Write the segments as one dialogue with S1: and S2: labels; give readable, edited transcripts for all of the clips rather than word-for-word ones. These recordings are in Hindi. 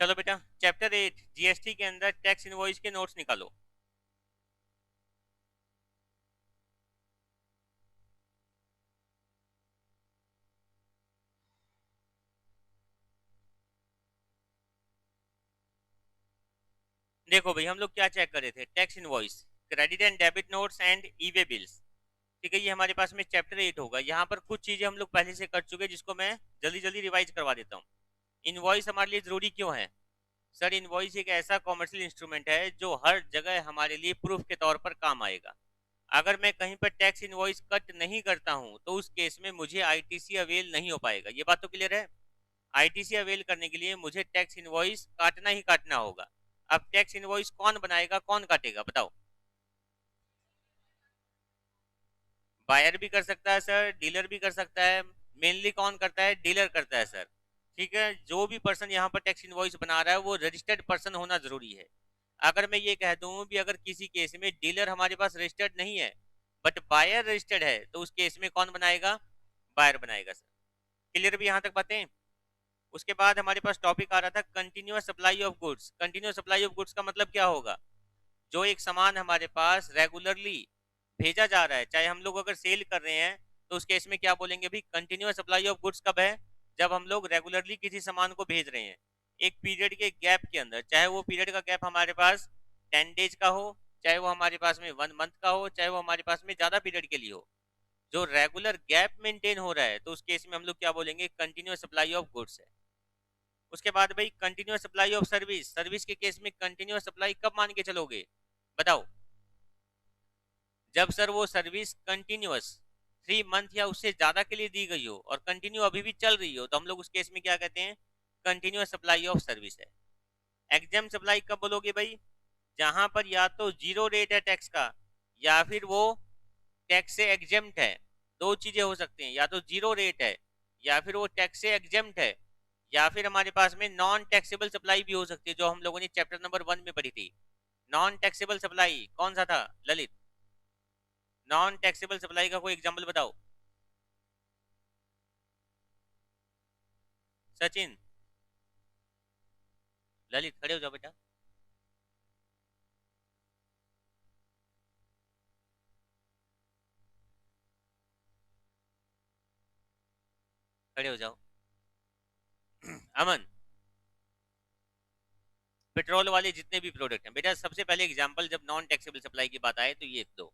S1: चलो बेटा, चैप्टर 8 जीएसटी के अंदर टैक्स इनवॉइस के नोट्स निकालो। देखो भाई, हम लोग क्या चेक कर रहे थे? Tax invoice, credit and debit notes and E way bills. ठीक है, ये हमारे पास में चैप्टर 8 होगा। यहाँ पर कुछ चीजें हम लोग पहले से कर चुके हैं, जिसको मैं जल्दी जल्दी रिवाइज करवा देता हूँ। इनवॉइस हमारे लिए जरूरी क्यों है? सर, इनवॉइस एक ऐसा कॉमर्शियल इंस्ट्रूमेंट है जो हर जगह हमारे लिए प्रूफ के तौर पर काम आएगा। अगर मैं कहीं पर टैक्स इनवॉइस कट नहीं करता हूं तो उस केस में मुझे आईटीसी अवेल नहीं हो पाएगा। ये बात तो क्लियर है? आईटीसी अवेल करने के लिए मुझे टैक्स इनवॉइस काटना ही काटना होगा। अब टैक्स इनवॉइस कौन बनाएगा, कौन काटेगा, बताओ? बायर भी कर सकता है सर, डीलर भी कर सकता है। मेनली कौन करता है? डीलर करता है सर। ठीक है, जो भी पर्सन यहाँ पर टैक्स इनवॉइस बना रहा है वो रजिस्टर्ड पर्सन होना जरूरी है। अगर मैं ये कह दूं भी अगर किसी केस में डीलर हमारे पास रजिस्टर्ड नहीं है बट बायर रजिस्टर्ड है, तो उस केस में कौन बनाएगा? बायर बनाएगा सर। क्लियर भी यहाँ तक बातें? उसके बाद हमारे पास टॉपिक आ रहा था continuous supply of goods. Continuous supply of goods का मतलब क्या होगा? जो एक सामान हमारे पास रेगुलरली भेजा जा रहा है, चाहे हम लोग अगर सेल कर रहे हैं, तो उस केस में क्या बोलेंगे भी? कंटिन्यूअस सप्लाई ऑफ गुड्स कब है? जब हम लोग रेगुलरली किसी सामान को भेज रहे हैं एक पीरियड के गैप के अंदर, चाहे वो पीरियड का गैप हमारे पास 10 डेज का हो, चाहे वो हमारे पास में 1 मंथ का हो, चाहे वो हमारे पास में ज्यादा पीरियड के लिए हो। जो रेगुलर गैप मेंटेन हो रहा है, तो उस केस में हम लोग क्या बोलेंगे? कंटिन्यूअस सप्लाई ऑफ गुड्स है। उसके बाद भाई continuous supply of service. Service के केस में कंटिन्यूअस सप्लाई कब मान के चलोगे, बताओ? जब सर वो सर्विस कंटिन्यूअस 3 मंथ या उससे ज्यादा के लिए दी गई हो और कंटिन्यू अभी भी चल रही हो, तो हम लोग उस केस में क्या कहते हैं? कंटिन्यूअस सप्लाई ऑफ सर्विस है। एग्जाम सप्लाई कब बोलोगे भाई? जहां पर या तो जीरो रेट है टैक्स का, या फिर वो टैक्स से एग्जेम्प्ट है। दो चीजें हो सकती हैं, या तो जीरो रेट है, या फिर वो टैक्स से एग्जेम्प्ट है, या फिर हमारे पास में नॉन टैक्सेबल सप्लाई भी हो सकती है, जो हम लोगों ने चैप्टर नंबर 1 में पढ़ी थी। नॉन टैक्सेबल सप्लाई कौन सा था ललित? नॉन टैक्सेबल सप्लाई का कोई एग्जांपल बताओ। सचिन, ललित, खड़े हो जाओ बेटा। खड़े हो जाओ। अमन, पेट्रोल वाले जितने भी प्रोडक्ट हैं बेटा, सबसे पहले एग्जांपल जब नॉन टैक्सेबल सप्लाई की बात आए तो ये दो।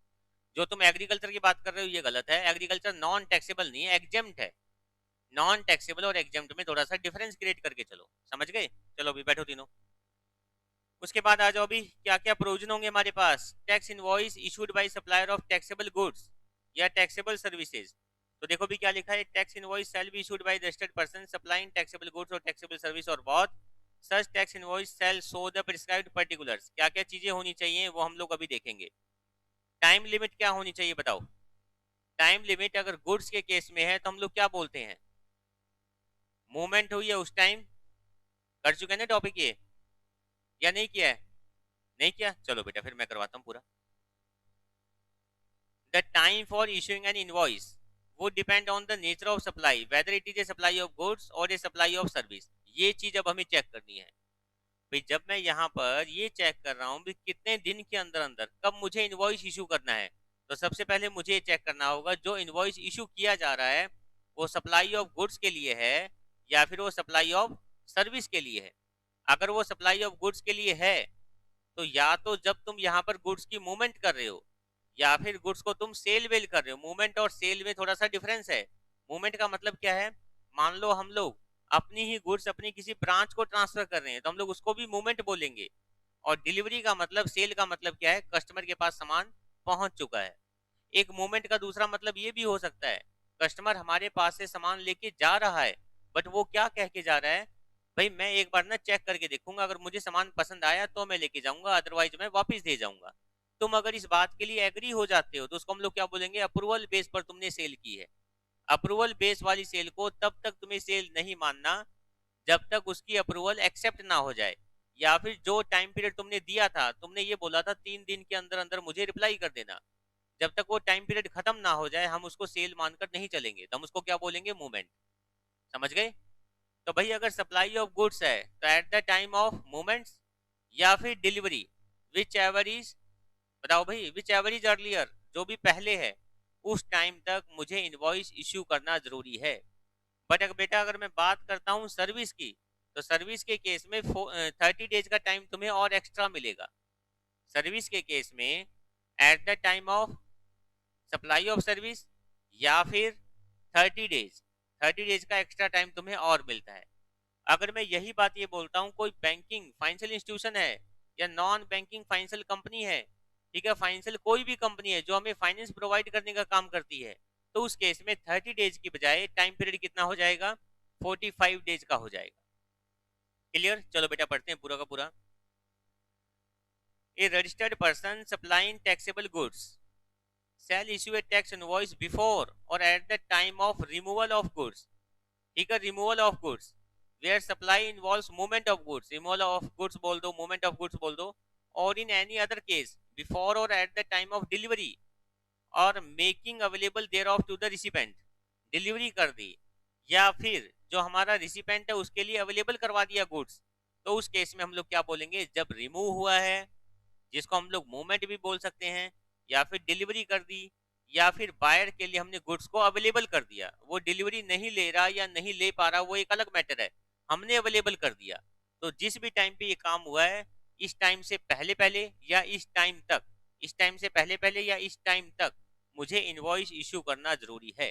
S1: जो तुम एग्रीकल्चर की बात कर रहे हो ये गलत है। एग्रीकल्चर नॉन टैक्सेबल नहीं है, एग्जेम्प्ट है। नॉन टैक्सेबल और एग्जेम्प्ट में थोड़ा सा डिफरेंस क्रिएट करके चलो, समझ गए? चलो अभी बैठो तीनों। उसके बाद आ जाओ अभी, क्या क्या प्रोविजन होंगे हमारे पास? Tax invoice issued by supplier of taxable goods या टैक्सेबल सर्विसेज। तो देखो भी क्या लिखा है, tax invoice shall be issued by registered person supplying taxable goods और टैक्सेबल सर्विस और both. Such tax invoice shall show the prescribed particulars. क्या क्या चीजें होनी चाहिए वो हम लोग अभी देखेंगे। टाइम लिमिट क्या होनी चाहिए बताओ? टाइम लिमिट अगर गुड्स के केस में है तो हम लोग क्या बोलते हैं? मूवमेंट हुई है उस टाइम। कर चुके हैं ना टॉपिक ये, या नहीं किया है? नहीं किया, चलो बेटा फिर मैं करवाता हूँ पूरा। The time for issuing an invoice वो depend on the nature of supply, whether it is a supply of goods और ए सप्लाई ऑफ सर्विस। ये चीज अब हमें चेक करनी है भाई। जब मैं यहाँ पर ये चेक कर रहा हूँ कि कितने दिन के अंदर अंदर कब मुझे इनवॉइस इशू करना है, तो सबसे पहले मुझे ये चेक करना होगा जो इनवॉइस इशू किया जा रहा है वो सप्लाई ऑफ गुड्स के लिए है या फिर वो सप्लाई ऑफ सर्विस के लिए है। अगर वो सप्लाई ऑफ गुड्स के लिए है, तो या तो जब तुम यहाँ पर गुड्स की मूवमेंट कर रहे हो या फिर गुड्स को तुम सेल वेल कर रहे हो। मूवमेंट और सेल में थोड़ा सा डिफरेंस है। मूवमेंट का मतलब क्या है? मान लो हम लोग अपनी ही गुड्स अपनी किसी ब्रांच को ट्रांसफर कर रहे हैं तो हम लोग उसको भी मूवमेंट बोलेंगे। और डिलीवरी का मतलब, सेल का मतलब क्या है? कस्टमर के पास सामान पहुंच चुका है। एक मूवमेंट का दूसरा मतलब ये भी हो सकता है, कस्टमर हमारे पास से सामान लेके जा रहा है बट वो क्या कह के जा रहा है? भाई मैं एक बार ना चेक करके देखूंगा, अगर मुझे सामान पसंद आया तो मैं लेके जाऊंगा, अदरवाइज मैं वापस दे जाऊंगा। तुम अगर इस बात के लिए एग्री हो जाते हो तो उसको हम लोग क्या बोलेंगे? अप्रूवल बेस पर तुमने सेल की है। अप्रूवल बेस वाली सेल को तब तक तुम्हें सेल नहीं मानना जब तक उसकी अप्रूवल एक्सेप्ट ना हो जाए, या फिर जो टाइम पीरियड तुमने दिया था, तुमने ये बोला था 3 दिन के अंदर अंदर मुझे रिप्लाई कर देना, जब तक वो टाइम पीरियड खत्म ना हो जाए हम उसको सेल मानकर नहीं चलेंगे, तो हम उसको क्या बोलेंगे? मूवमेंट। समझ गए? तो भाई अगर सप्लाई ऑफ गुड्स है तो at the time of movements या फिर डिलीवरी, विच एवर इज, बताओ भाई, विच एवर इज अर्लियर, जो भी पहले है उस टाइम तक मुझे इनवॉइस इश्यू करना जरूरी है। बट अगर बेटा अगर मैं बात करता हूँ सर्विस की, तो सर्विस के केस में 30 डेज का टाइम तुम्हें और एक्स्ट्रा मिलेगा। सर्विस के केस में at the time of supply of service या फिर 30 डेज, 30 डेज का एक्स्ट्रा टाइम तुम्हें और मिलता है। अगर मैं यही बात ये बोलता हूँ कोई बैंकिंग फाइनेंशियल इंस्टीट्यूशन है या नॉन बैंकिंग फाइनेंशियल कंपनी है, ठीक है, फाइनेंशियल कोई भी कंपनी है जो हमें फाइनेंस प्रोवाइड करने का काम करती है, तो उस केस में 30 डेज की बजाय टाइम पीरियड कितना हो जाएगा, 45 डेज का हो जाएगा। क्लियर? चलो बेटा पढ़ते हैं पूरा का पूरा। A registered person supplying taxable goods shall issue a tax invoice before or at the time of removal of goods, ठीक है, removal of goods where supply involves movement of goods, removal of goods बोल दो, movement of goods बोल दो, or in any other case before or at the time of delivery or making available thereof to the recipient, delivery कर दी या फिर जो हमारा रिसिपेंट है उसके लिए अवेलेबल करवा दिया गुड्स, तो उस केस में हम लोग क्या बोलेंगे, जब रिमूव हुआ है, जिसको हम लोग मूवमेंट भी बोल सकते हैं, या फिर डिलीवरी कर दी, या फिर बायर के लिए हमने गुड्स को अवेलेबल कर दिया, वो डिलीवरी नहीं ले रहा या नहीं ले पा रहा वो एक अलग मैटर है, हमने अवेलेबल कर दिया। तो जिस भी टाइम पे ये काम हुआ है, इस टाइम से पहले पहले या इस टाइम तक, इस टाइम से पहले पहले या इस टाइम तक मुझे इनवॉइस इश्यू करना जरूरी है।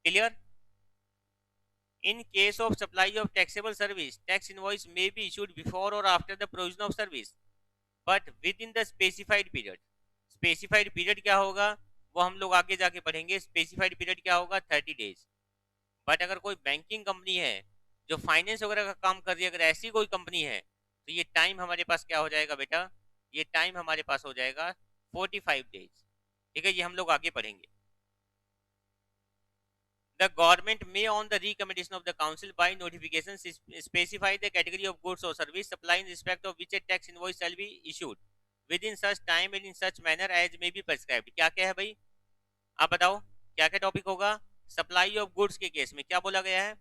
S1: Clear? In case of supply of taxable service, tax invoice may be issued before or after the provision of service, but within the specified period. Specified period क्या होगा वो हम लोग आगे जाके पढ़ेंगे। Specified period क्या होगा, 30 डेज। बट अगर कोई बैंकिंग कंपनी है जो फाइनेंस वगैरह का काम कर रही है, अगर ऐसी कोई कंपनी है, तो ये टाइम हमारे पास क्या हो जाएगा बेटा, ये टाइम हमारे पास हो जाएगा 45 डेज। ठीक है, ये हम लोग आगे पढ़ेंगे। The government may, on the recommendation of the council by notification, specify the category of goods or service supply in respect of which a tax invoice shall be issued within such time and in such manner as may be prescribed। क्या क्या है भाई, आप बताओ क्या क्या टॉपिक होगा। सप्लाई ऑफ गुड्स के केस में क्या बोला गया है,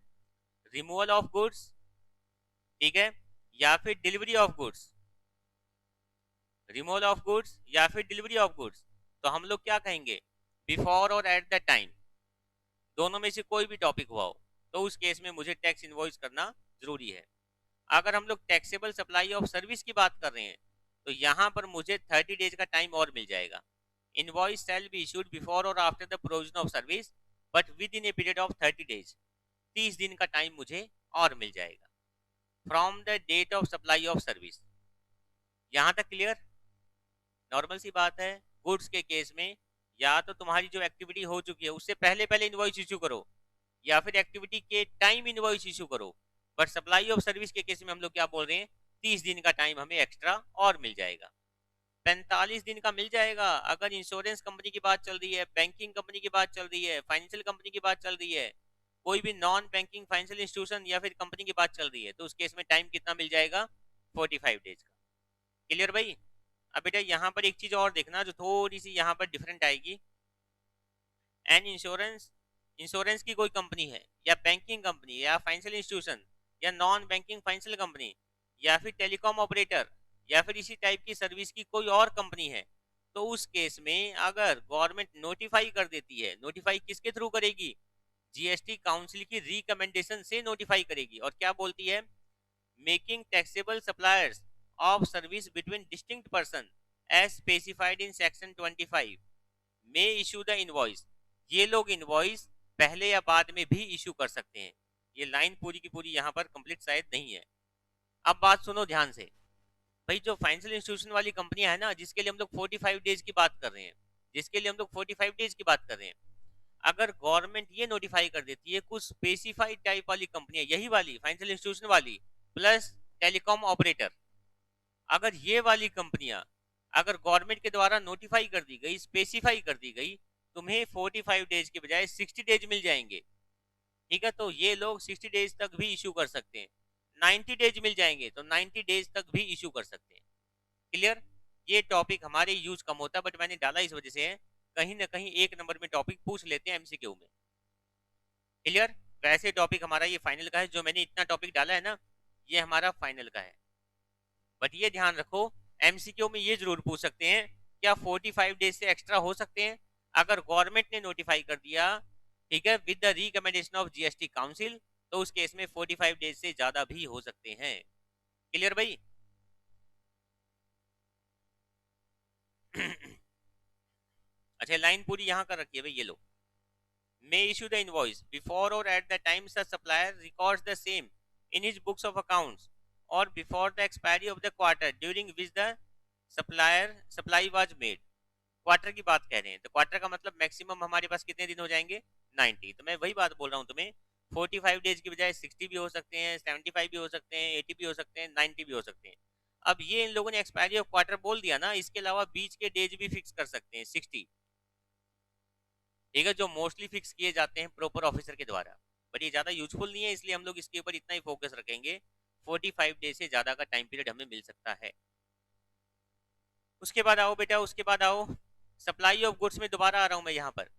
S1: रिमूवल ऑफ गुड्स, ठीक है, या फिर delivery of goods, removal of goods या फिर डिलीवरी ऑफ गुड्स, तो हम लोग क्या कहेंगे, बिफोर और एट द टाइम, दोनों में से कोई भी टॉपिक हुआ हो, तो उस केस में मुझे टैक्स इनवॉइस करना जरूरी है। अगर हम लोग टैक्सेबल सप्लाई ऑफ सर्विस की बात कर रहे हैं, तो यहाँ पर मुझे 30 डेज का टाइम और मिल जाएगा। Invoice shall be issued before और after the provision of service but within a period of 30 days, 30 दिन का टाइम मुझे और मिल जाएगा from the date of supply of service. यहाँ तक क्लियर? नॉर्मल सी बात है, गुड्स के केस में या तो तुम्हारी जो एक्टिविटी हो चुकी है उससे पहले पहले इनवॉइस इशू करो, या फिर एक्टिविटी के टाइम इनवॉइस इशू करो। बट सप्लाई ऑफ सर्विस के केस में हम लोग क्या बोल रहे हैं, 30 दिन का टाइम हमें एक्स्ट्रा और मिल जाएगा। 45 दिन का मिल जाएगा अगर इंश्योरेंस कंपनी की बात चल रही है, बैंकिंग कंपनी की बात चल रही है, फाइनेंशियल कंपनी की बात चल रही है, कोई भी नॉन बैंकिंग फाइनेंशियल इंस्टीट्यूशन या फिर कंपनी की बात चल रही है, तो उस केस में टाइम कितना मिल जाएगा, 45 डेज का। क्लियर भाई? अब बेटा यहाँ पर एक चीज और देखना जो थोड़ी सी यहाँ पर डिफरेंट आएगी। एन इंश्योरेंस, इंश्योरेंस की कोई कंपनी है या बैंकिंग कंपनी या फाइनेंशियल इंस्टीट्यूशन या नॉन बैंकिंग फाइनेंशियल कंपनी या फिर टेलीकॉम ऑपरेटर या फिर इसी टाइप की सर्विस की कोई और कंपनी है, तो उस केस में अगर गवर्नमेंट नोटिफाई कर देती है, नोटिफाई किसके थ्रू करेगी, जीएसटी काउंसिल की रिकमेंडेशन से नोटिफाई करेगी, और क्या बोलती है, making taxable suppliers of service between distinct person as specified in section 25 may issue the invoice. ये लोग इनवॉइस पहले या बाद में भी इशू कर सकते हैं। ये लाइन पूरी की पूरी यहाँ पर कंप्लीट शायद नहीं है। अब बात सुनो ध्यान से भाई, जो फाइनेंशियल इंस्टीट्यूशन वाली कंपनियां है ना, जिसके लिए हम लोग 45 डेज की बात कर रहे हैं, जिसके लिए हम लोग 45 डेज की बात कर रहे हैं, अगर गवर्नमेंट ये नोटिफाई कर देती है कुछ स्पेसिफाइड टाइप वाली कंपनियां, यही वाली फाइनेंशियल इंस्टीट्यूशन वाली प्लस टेलीकॉम ऑपरेटर, अगर ये वाली कंपनियां अगर गवर्नमेंट के द्वारा नोटिफाई कर दी गई, स्पेसिफाई कर दी गई, तुम्हें 45 डेज के बजाय 60 डेज मिल जाएंगे। ठीक है, तो ये लोग 60 डेज तक भी इशू कर सकते हैं। 90 डेज मिल जाएंगे तो 90 डेज तक भी इशू कर सकते हैं। क्लियर? ये टॉपिक हमारे यूज कम होता है बट मैंने डाला इस वजह से है, कहीं ना कहीं एक नंबर में टॉपिक पूछ लेते हैं एमसीक्यू में। क्लियर? वैसे टॉपिक हमारा ये फाइनल का है, जो मैंने इतना टॉपिक डाला है ना, ये हमारा फाइनल का है। बट ये ध्यान रखो, एमसीक्यू में ये जरूर पूछ सकते हैं, क्या 45 डेज से एक्स्ट्रा हो सकते हैं? अगर गवर्नमेंट ने नोटिफाई कर दिया, ठीक है, with the recommendation of GST council, तो उस केस में 45 डेज से ज्यादा भी हो सकते हैं। क्लियर भाई? अच्छा, लाइन पूरी यहाँ कर रखी है भाई, ये लो। may issue the invoice before or at the time such supplier records the same in his books of accounts or before the expiry of the quarter during which the supply was made। Quarter की बात कह रहे हैं, तो क्वार्टर का मतलब मैक्सिमम हमारे पास कितने दिन हो जाएंगे? 90। तो मैं वही बात बोल रहा हूँ तुम्हें, 45 डेज की बजाय 60 भी हो सकते हैं, 75 भी हो सकते हैं, 80 भी हो सकते हैं, 90 भी हो सकते हैं। अब ये इन लोगों ने एक्सपायरी ऑफ क्वार्टर बोल दिया ना, इसके अलावा बीच के डेज भी फिक्स कर सकते हैं 60, ठीक है, जो मोस्टली फिक्स किए जाते हैं प्रॉपर ऑफिसर के द्वारा। बट ये ज़्यादा यूजफुल नहीं है, इसलिए हम लोग इसके ऊपर इतना ही फोकस रखेंगे। 45 डेज से ज़्यादा का टाइम पीरियड हमें मिल सकता है। उसके बाद आओ बेटा, उसके बाद आओ सप्लाई ऑफ गुड्स में दोबारा आ रहा हूँ मैं यहाँ पर।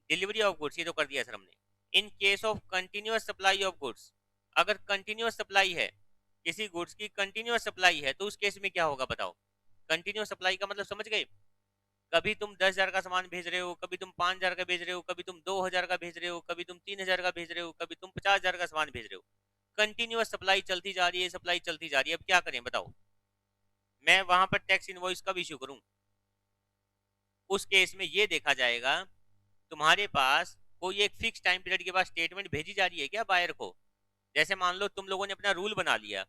S1: डिलीवरी ऑफ गुड्स ये तो कर दिया सर हमने। In case of continuous supply of goods, अगर कंटिन्यूअस सप्लाई है, किसी गुड्स की कंटिन्यूअस सप्लाई है, तो उस केस में क्या होगा बताओ? कंटिन्यूअस सप्लाई का मतलब समझ गए? कभी तुम 10,000 का सामान भेज रहे हो, कभी तुम 5,000 का भेज रहे हो, कभी तुम 2,000 का भेज रहे हो, कभी तुम 3,000 का भेज रहे हो, कभी तुम 50,000 का सामान भेज रहे हो। कंटिन्यूअस सप्लाई चलती जा रही है, सप्लाई चलती जा रही है। अब क्या करें बताओ? मैं वहां पर टैक्स इनवॉइस कब इश्यू करूं? उस केस में ये देखा जाएगा, तुम्हारे पास कोई एक फिक्स टाइम पीरियड के बाद स्टेटमेंट भेजी जा रही है क्या बायर को? जैसे मान लो तुम लोगों ने अपना रूल बना लिया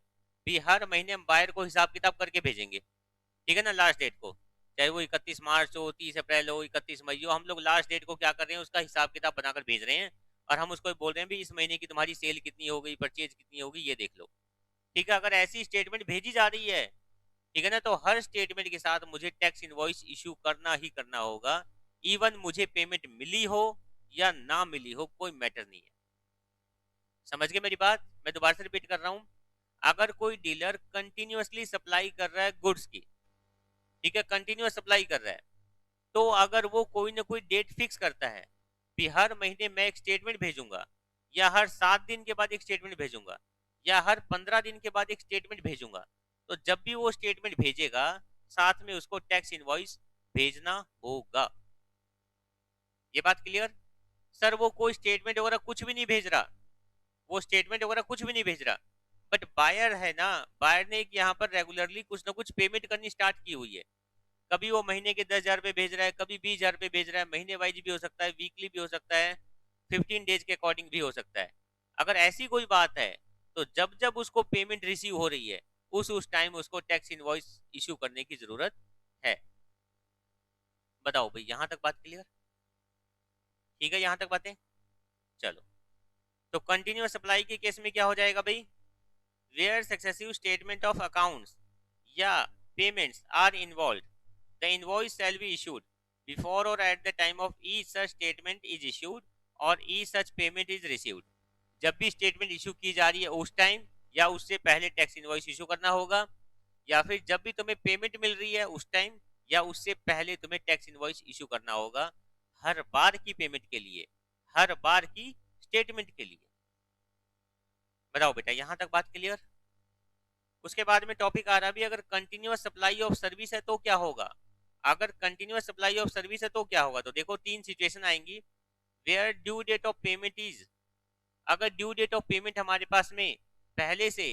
S1: भी हर महीने हम बायर को हिसाब किताब करके भेजेंगे, ठीक है ना, लास्ट डेट को, चाहे वो 31 मार्च हो, 30 अप्रैल हो, 31 मई हो, हम लोग लास्ट डेट को क्या कर रहे हैं, उसका हिसाब किताब बनाकर भेज रहे हैं। और हम उसको बोल रहे हैं भी इस महीने की तुम्हारी सेल कितनी हो गई, परचेज कितनी होगी, ये देख लो। ठीक है, अगर ऐसी स्टेटमेंट भेजी जा रही है, ठीक है ना, तो हर स्टेटमेंट के साथ मुझे टैक्स इनवॉइस इशू करना ही करना होगा। इवन मुझे पेमेंट मिली हो या ना मिली हो, कोई मैटर नहीं है। समझ गए मेरी बात? मैं दोबारा से रिपीट कर रहा हूं, अगर कोई डीलर कंटिन्यूअसली सप्लाई कर रहा है गुड्स की, ठीक है, कंटिन्यूअस सप्लाई कर रहा है, तो अगर वो कोई ना कोई डेट फिक्स करता है कि हर महीने मैं एक स्टेटमेंट भेजूंगा, या हर 7 दिन के बाद एक स्टेटमेंट भेजूंगा, या हर 15 दिन के बाद एक स्टेटमेंट भेजूंगा, तो जब भी वो स्टेटमेंट भेजेगा, साथ में उसको टैक्स इनवॉइस भेजना होगा। ये बात क्लियर? सर वो कोई स्टेटमेंट वगैरह कुछ भी नहीं भेज रहा, वो स्टेटमेंट वगैरह कुछ भी नहीं भेज रहा, बट बायर है ना, बायर ने यहाँ पर रेगुलरली कुछ ना कुछ पेमेंट करनी स्टार्ट की हुई है। कभी वो महीने के 10,000 रुपए भेज रहा है, कभी 20,000 रुपए भेज रहा है, महीने वाइज भी हो सकता है, वीकली भी हो सकता है, 15 डेज के अकॉर्डिंग भी हो सकता है। अगर ऐसी कोई बात है, तो जब जब उसको पेमेंट रिसीव हो रही है, उस टाइम उसको टैक्स इनवॉइस इश्यू करने की जरूरत है। बताओ भाई, यहां तक बात क्लियर? ठीक है, यहां तक बातें? चलो, तो कंटिन्यूअस सप्लाई के केस में क्या हो जाएगा भाई? Where successive statement of accounts या payments are involve, the invoice shall be issued before or at the time of each such statement is issued or each such payment is received। जब भी स्टेटमेंट इशू की जा रही है उस टाइम या उससे पहले टैक्स इनवॉइस इशू करना होगा, या फिर जब भी तुम्हें पेमेंट मिल रही है उस टाइम या उससे पहले तुम्हें टैक्स इनवॉइस इशू करना होगा, हर बार की पेमेंट के लिए, हर बार की स्टेटमेंट के लिए। बताओ बेटा, यहां तक बात क्लियर? उसके बाद में टॉपिक आ रहा भी, अगर कंटिन्यूअस सप्लाई ऑफ सर्विस है तो क्या होगा? अगर कंटिन्यूअस सप्लाई ऑफ सर्विस है तो क्या होगा? तो देखो 3 सिचुएशन आएंगी। Where due date of payment is, अगर ड्यू डेट ऑफ पेमेंट हमारे पास में पहले से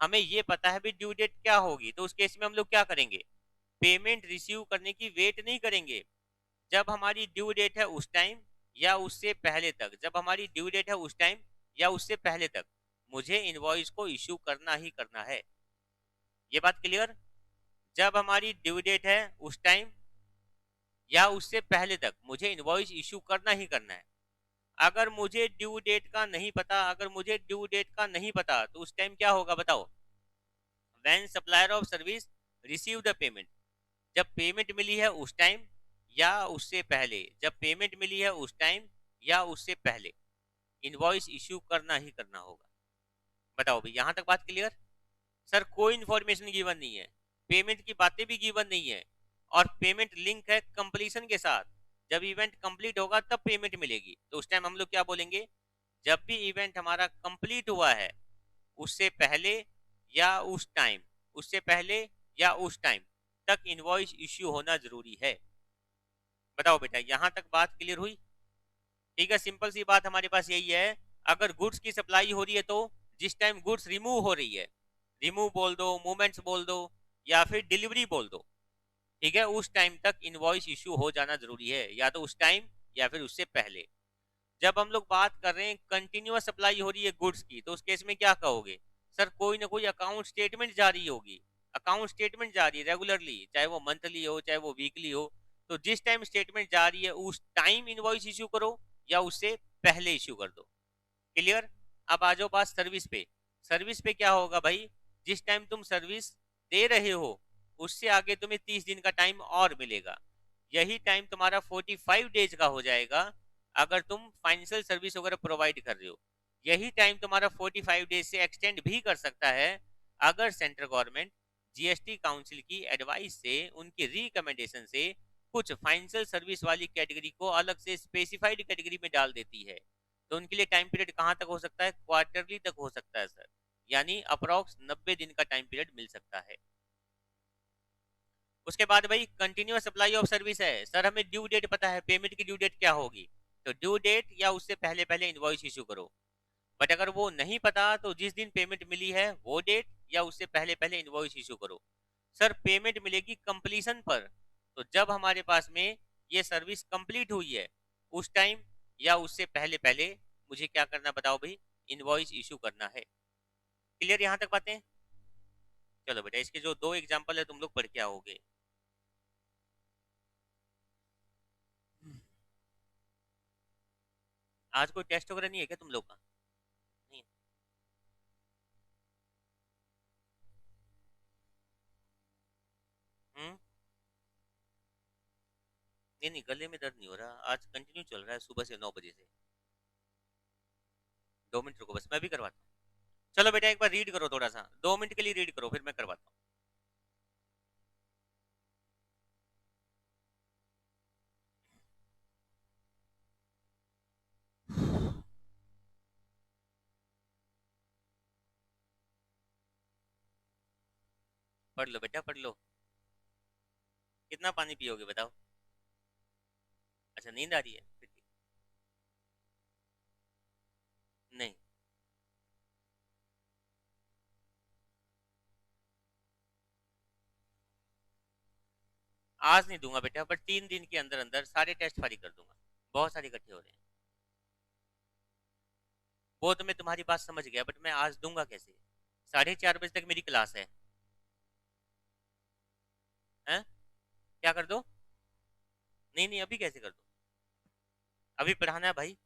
S1: हमें ये पता है भी ड्यू डेट क्या होगी, तो उस केस में हम लोग क्या करेंगे? पेमेंट रिसीव करने की वेट नहीं करेंगे। जब हमारी ड्यू डेट है उस टाइम या उससे पहले तक, जब हमारी ड्यू डेट है उस टाइम या उससे पहले तक, मुझे इनवॉइस को इश्यू करना ही करना है। ये बात क्लियर? जब हमारी ड्यू डेट है उस टाइम या उससे पहले तक मुझे इनवॉइस इशू करना ही करना है। अगर मुझे ड्यू डेट का नहीं पता, अगर मुझे ड्यू डेट का नहीं पता, तो उस टाइम क्या होगा बताओ? When supplier of service receive the payment, जब पेमेंट मिली है उस टाइम या उससे पहले, जब पेमेंट मिली है उस टाइम या उससे पहले इनवॉइस इशू करना ही करना होगा। बताओ भाई, यहां तक बात क्लियर? सर कोई इंफॉर्मेशन गिवन नहीं है, पेमेंट की बातें भी गिवन नहीं है, और पेमेंट लिंक है कंप्लीशन के साथ। जब इवेंट कंप्लीट होगा तब पेमेंट मिलेगी, तो उस टाइम हम लोग क्या बोलेंगे? जब भी इवेंट हमारा कंप्लीट हुआ है उससे पहले या उस टाइम, उससे पहले या उस टाइम तक इनवॉइस इश्यू होना जरूरी है। बताओ बेटा, यहां तक बात क्लियर हुई? ठीक है, सिंपल सी बात हमारे पास यही है। अगर गुड्स की सप्लाई हो रही है तो जिस टाइम गुड्स रिमूव हो रही है, रिमूव बोल दो, मूवमेंट्स बोल दो, या फिर डिलीवरी बोल दो, ठीक है, उस टाइम तक इनवॉइस इश्यू हो जाना जरूरी है, या तो उस टाइम या फिर उससे पहले। जब हम लोग बात कर रहे हैं कंटिन्यूअस सप्लाई हो रही है गुड्स की, तो उस केस में क्या कहोगे? सर कोई ना कोई अकाउंट स्टेटमेंट जारी होगी, अकाउंट स्टेटमेंट जारी है रेगुलरली, चाहे वो मंथली हो चाहे वो वीकली हो। तो जिस टाइम स्टेटमेंट जारी है उस टाइम इनवॉइस इश्यू करो या उससे पहले इश्यू कर दो। क्लियर? अब आ जाओ बात सर्विस पे। सर्विस पे क्या होगा भाई? जिस टाइम तुम सर्विस दे रहे हो उससे आगे तुम्हें 30 दिन का टाइम और मिलेगा। यही टाइम तुम्हारा 45 डेज का हो जाएगा अगर तुम फाइनेंशियल सर्विस वगैरह प्रोवाइड कर रहे हो। यही टाइम तुम्हारा 45 डेज से एक्सटेंड भी कर सकता है अगर सेंट्रल गवर्नमेंट जीएसटी काउंसिल की एडवाइस से, उनकी रिकमेंडेशन से कुछ फाइनेंशियल सर्विस वाली कैटेगरी को अलग से स्पेसिफाइड कैटेगरी में डाल देती है। तो उनके लिए टाइम पीरियड कहाँ तक हो सकता है? क्वार्टरली तक हो सकता है सर, यानी अप्रोक्स 90 दिन का टाइम पीरियड मिल सकता है। उसके बाद भाई कंटिन्यूअस सप्लाई ऑफ सर्विस है। सर हमें ड्यू डेट पता है, पेमेंट की ड्यू डेट क्या होगी? तो ड्यू डेट या उससे पहले पहले इनवॉइस इशू करो। बट अगर वो नहीं पता तो जिस दिन पेमेंट मिली है वो डेट या उससे पहले पहले इनवॉइस इशू करो। सर पेमेंट मिलेगी कंप्लीशन पर, तो जब हमारे पास में ये सर्विस कंप्लीट हुई है उस टाइम या उससे पहले पहले मुझे क्या करना बताओ भाई? इनवॉइस इशू करना है। क्लियर यहाँ तक बातें? चलो बेटा, इसके जो दो एग्जांपल है तुम लोग पढ़ के आओगे। आज कोई टेस्ट वगैरह नहीं है क्या तुम लोग का? नहीं? हम्म। नहीं नहीं, गले में दर्द नहीं हो रहा, आज कंटिन्यू चल रहा है सुबह से 9 बजे से। 2 मिनट रुको बस, मैं भी करवाता हूँ। चलो बेटा एक बार रीड करो, थोड़ा सा 2 मिनट के लिए रीड करो, फिर मैं करवाता हूँ। पढ़ लो बेटा, पढ़ लो। कितना पानी पियोगे बताओ? अच्छा नींद आ रही है, फिर ठीक। नहीं, आज नहीं दूंगा बेटा, पर 3 दिन के अंदर अंदर सारे टेस्ट फारी कर दूंगा। बहुत सारे इकट्ठे हो रहे हैं। वो तो मैं तुम्हारी बात समझ गया, बट मैं आज दूंगा कैसे? 4:30 बजे तक मेरी क्लास है। हैं? क्या कर दो? नहीं नहीं, अभी कैसे कर दो? अभी पढ़ाना है भाई।